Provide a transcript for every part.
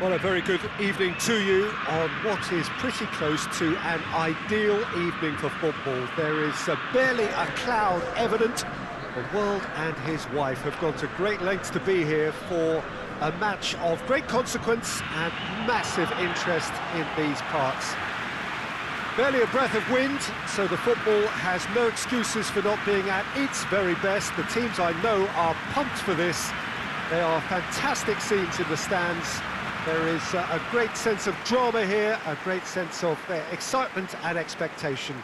Well, a very good evening to you on what is pretty close to an ideal evening for football. There is barely a cloud evident. The world and his wife have gone to great lengths to be here for a match of great consequence and massive interest in these parts. Barely a breath of wind, so the football has no excuses for not being at its very best. The teams I know are pumped for this. There are fantastic scenes in the stands. There is a great sense of drama here, a great sense of excitement and expectation.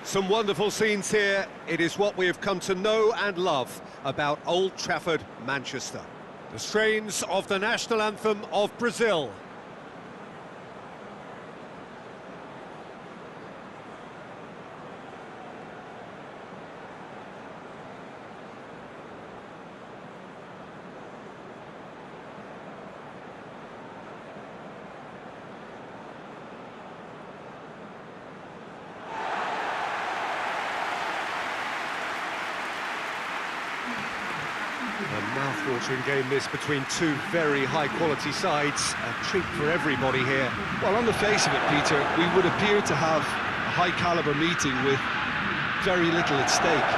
Some wonderful scenes here. It is what we have come to know and love about Old Trafford, Manchester. The strains of the national anthem of Brazil. A mouth-watering game this between two very high-quality sides. A treat for everybody here. Well, on the face of it, Peter, we would appear to have a high-caliber meeting with very little at stake.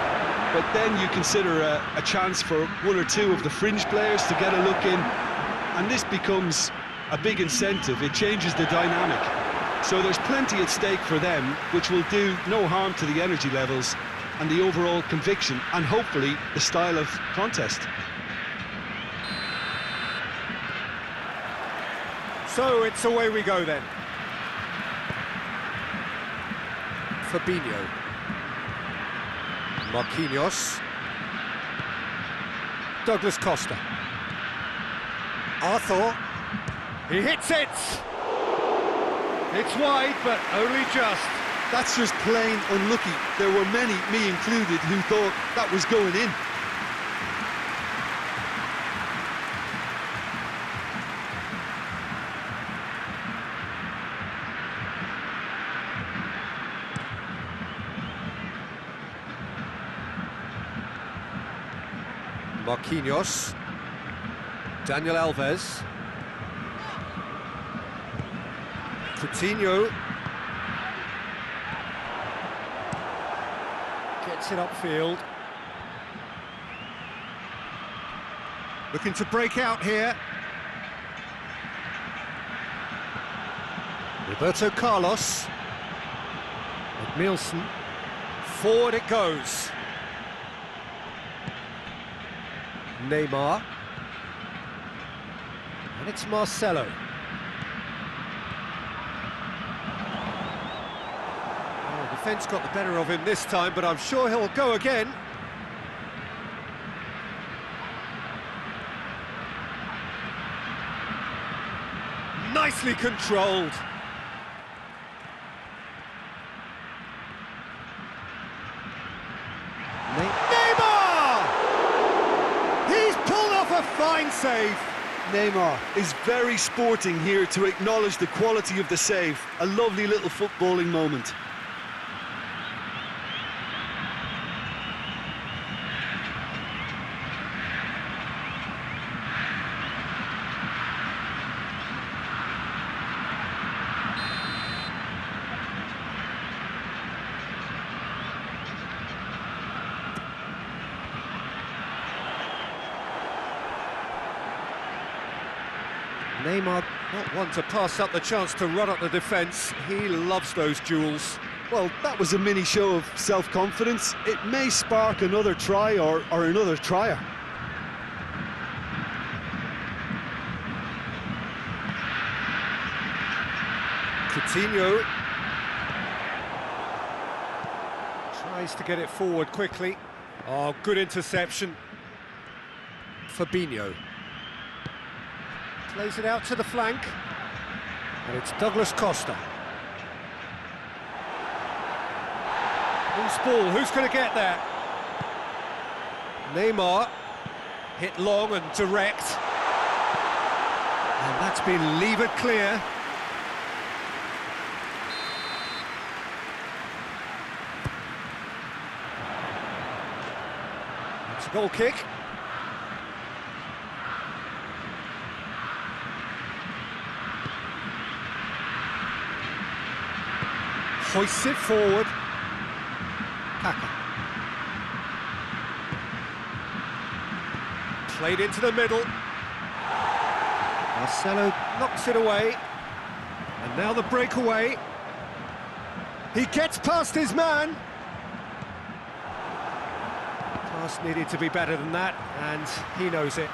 But then you consider a chance for one or two of the fringe players to get a look in, and this becomes a big incentive. It changes the dynamic. So there's plenty at stake for them, which will do no harm to the energy levels and the overall conviction, and hopefully the style of contest. So it's away we go then. Fabinho. Marquinhos. Douglas Costa. Arthur. He hits it! It's wide, but only just. That's just plain unlucky. There were many, me included, who thought that was going in. Marquinhos. Daniel Alves. Coutinho. Gets it upfield. Looking to break out here. Roberto Carlos. Milson. Forward it goes. Neymar. And it's Marcelo. Defence got the better of him this time, but I'm sure he'll go again. Nicely controlled. Neymar! He's pulled off a fine save. Neymar is very sporting here to acknowledge the quality of the save. A lovely little footballing moment. Neymar not one to pass up the chance to run up the defence. He loves those duels. Well, that was a mini show of self-confidence. It may spark another try or another trier. Coutinho tries to get it forward quickly. Oh, good interception. Fabinho plays it out to the flank, and it's Douglas Costa. Loose ball, who's going to get there? Neymar, hit long and direct, and that's been levered clear. It's a goal kick. Hoists it forward. Kaka. Played into the middle. Marcelo knocks it away. And now the breakaway. He gets past his man. Pass needed to be better than that, and he knows it.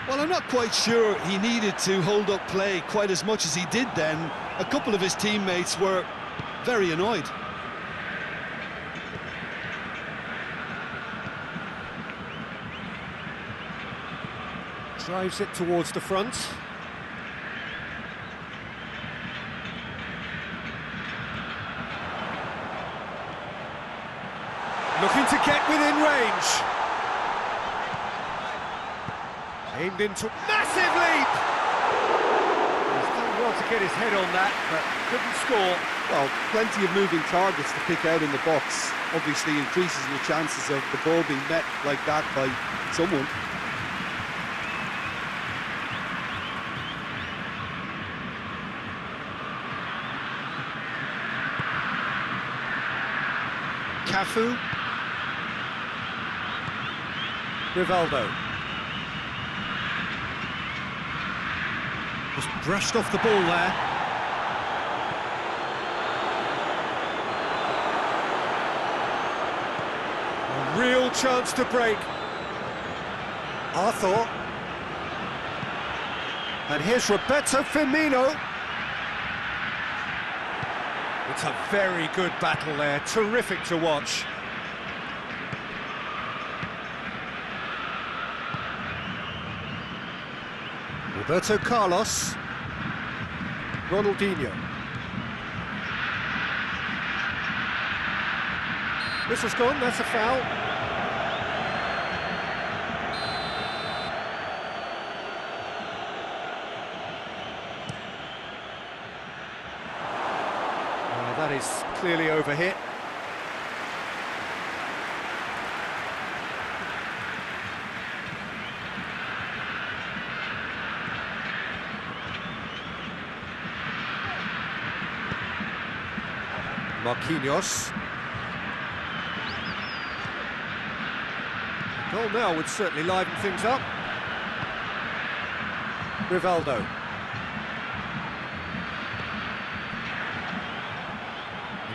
Well, I'm not quite sure he needed to hold up play quite as much as he did then. A couple of his teammates were very annoyed. Drives it towards the front. Looking to get within range. Aimed into massive leap! He's done well to get his head on that, but couldn't score. Well, plenty of moving targets to pick out in the box. Obviously increases your chances of the ball being met like that by someone. Cafu. Rivaldo. Just brushed off the ball there. A real chance to break. Arthur. And here's Roberto Firmino. It's a very good battle there, terrific to watch. Roberto Carlos. Ronaldinho. This has gone, that's a foul. That is clearly overhit. Marquinhos. Goal now would certainly liven things up. Rivaldo.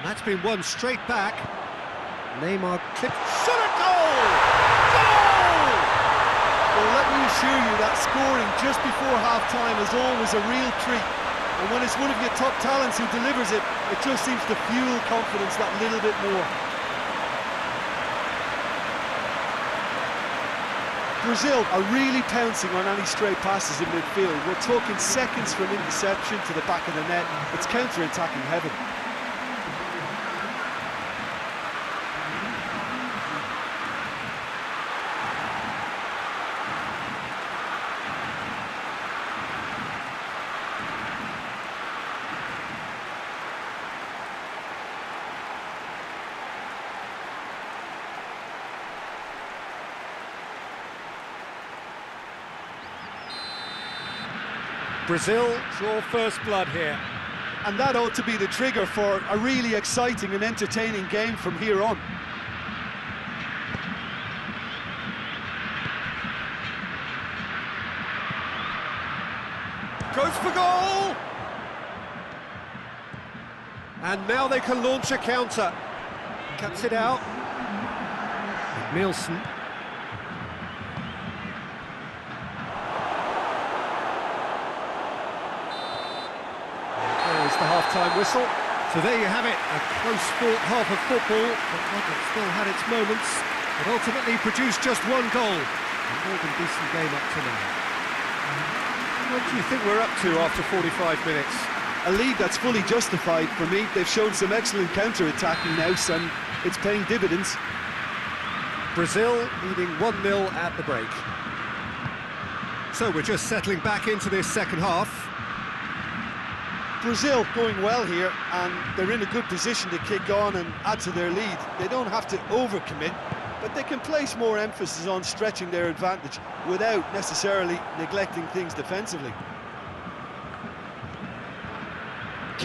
That's been won straight back. Neymar clipped. Shot a goal! Goal! Well, let me assure you that scoring just before half-time is always a real treat. And when it's one of your top talents who delivers it, it just seems to fuel confidence that little bit more. Brazil are really pouncing on any stray passes in midfield. We're talking seconds from interception to the back of the net. It's counter-attacking heaven. Brazil draw first blood here. And that ought to be the trigger for a really exciting and entertaining game from here on. Goes for goal! And now they can launch a counter. Cuts it out. Nielsen. There's the half-time whistle. So there you have it, a close-fought half of football, but one that still had its moments, but ultimately produced just one goal. A more than decent game up to now. What do you think we're up to after 45 minutes? A lead that's fully justified for me. They've shown some excellent counter-attacking now, and it's paying dividends. Brazil leading 1-0 at the break. So we're just settling back into this second half. Brazil going well here, and they're in a good position to kick on and add to their lead. They don't have to overcommit, but they can place more emphasis on stretching their advantage without necessarily neglecting things defensively.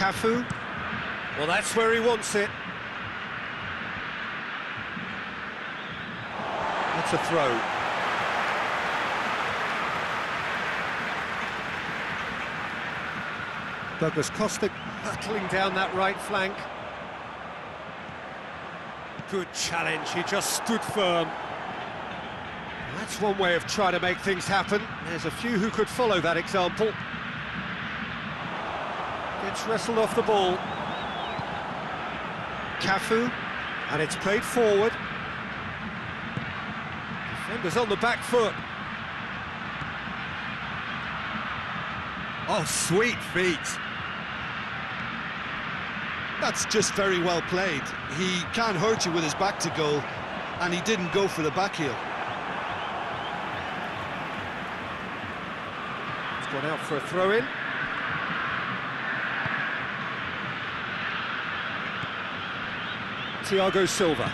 Cafu. Well, that's where he wants it. That's a throw. Douglas Costa hurtling down that right flank. Good challenge, he just stood firm. That's one way of trying to make things happen. There's a few who could follow that example. Gets wrestled off the ball. Cafu, and it's played forward. Defender's on the back foot. Oh, sweet feet. That's just very well played. He can't hurt you with his back to goal, and he didn't go for the back heel. It's gone out for a throw-in. Thiago Silva.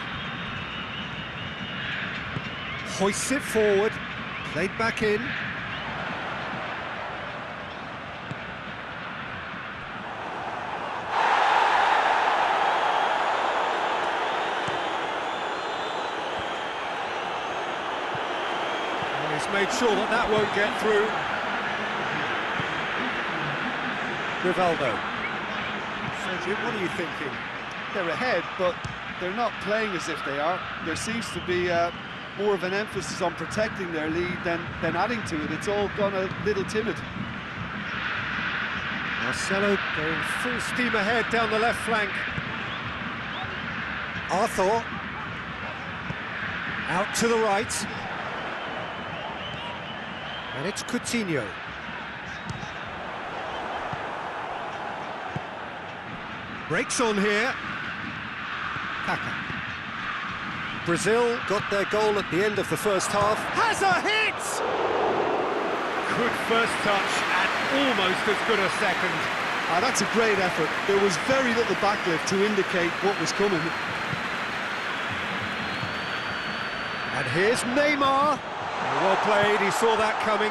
Hoists it forward, played back in. And he's made sure that that won't get through. Rivaldo. So, Jim, what are you thinking? They're ahead, but they're not playing as if they are. There seems to be more of an emphasis on protecting their lead than adding to it. It's all gone a little timid. Marcelo going full steam ahead down the left flank. Arthur. Out to the right. And it's Coutinho. Breaks on here. Kaka. Brazil got their goal at the end of the first half. Has a hit! Good first touch and almost as good a second. That's a great effort. There was very little backlift to indicate what was coming. And here's Neymar. Well played, he saw that coming.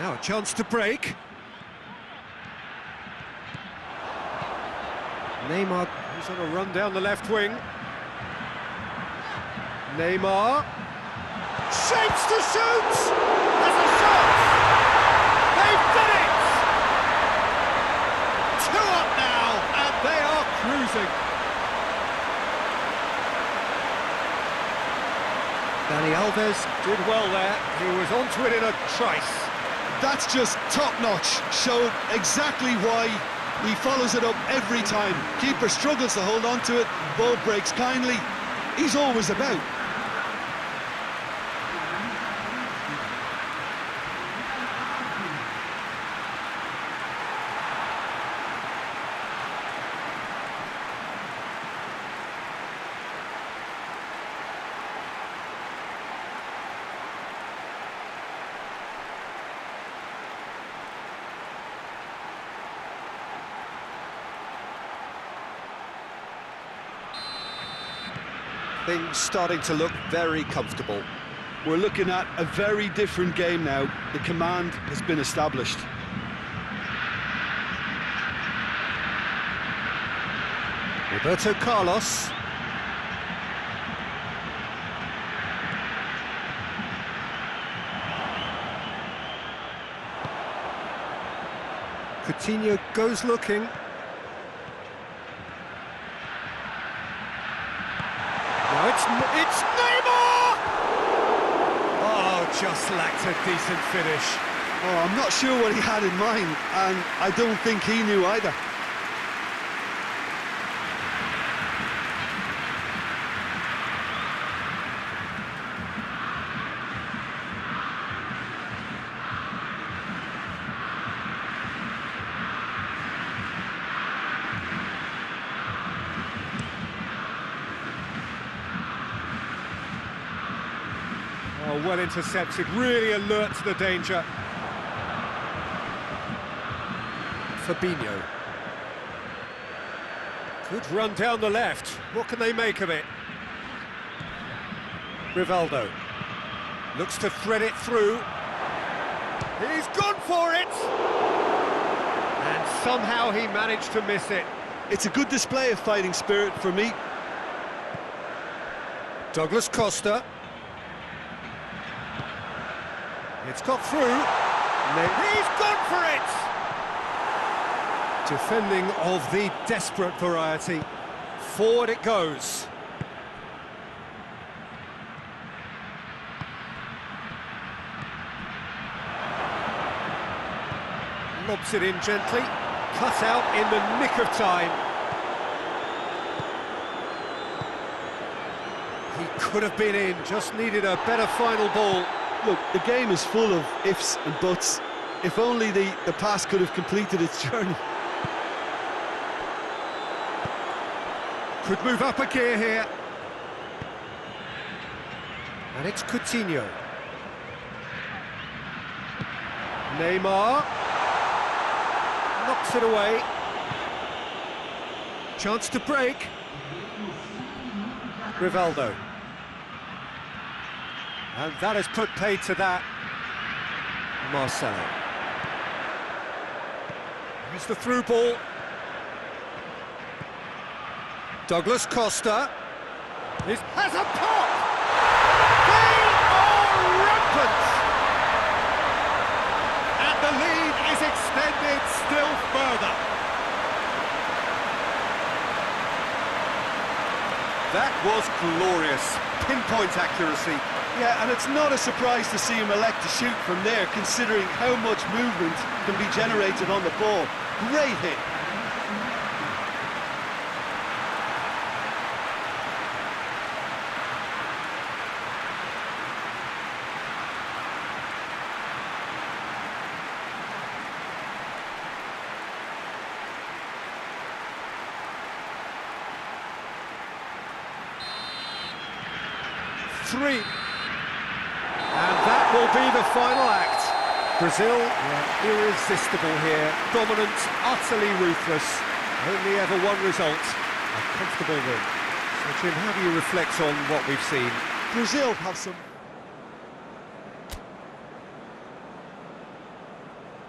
Now a chance to break. Neymar, he's on a run down the left wing. Neymar. Shapes to shoot! Has a shot! They've done it! 2 up now, and they are cruising. Dani Alves did well there. He was onto it in a trice. That's just top-notch. Showed exactly why he follows it up every time. Keeper struggles to hold on to it, ball breaks kindly. He's always about. Things starting to look very comfortable. We're looking at a very different game now. The command has been established. Roberto Carlos. Coutinho goes looking. Now it's Neymar! Oh, just lacked a decent finish. Oh, I'm not sure what he had in mind, and I don't think he knew either. Oh, well intercepted, really alert to the danger. Fabinho. Good run down the left. What can they make of it? Rivaldo. Looks to thread it through. He's gone for it! And somehow he managed to miss it. It's a good display of fighting spirit for me. Douglas Costa. It's got through. He's gone for it! Defending of the desperate variety. Forward it goes. Lobs it in gently. Cut out in the nick of time. He could have been in, just needed a better final ball. Look, the game is full of ifs and buts. If only the pass could have completed its journey. Could move up a gear here. And it's Coutinho. Neymar. Knocks it away. Chance to break. Rivaldo. And that has put paid to that. Marcelo. Here's the through ball. Douglas Costa. This has a pop! They are rampant! And the lead is extended still further. That was glorious. Pinpoint accuracy. Yeah, and it's not a surprise to see him elect to shoot from there, considering how much movement can be generated on the ball. Great hit. Three. And that will be the final act. Brazil, irresistible here, dominant, utterly ruthless, only ever one result, a comfortable win. So Jim, how do you reflect on what we've seen? Brazil have some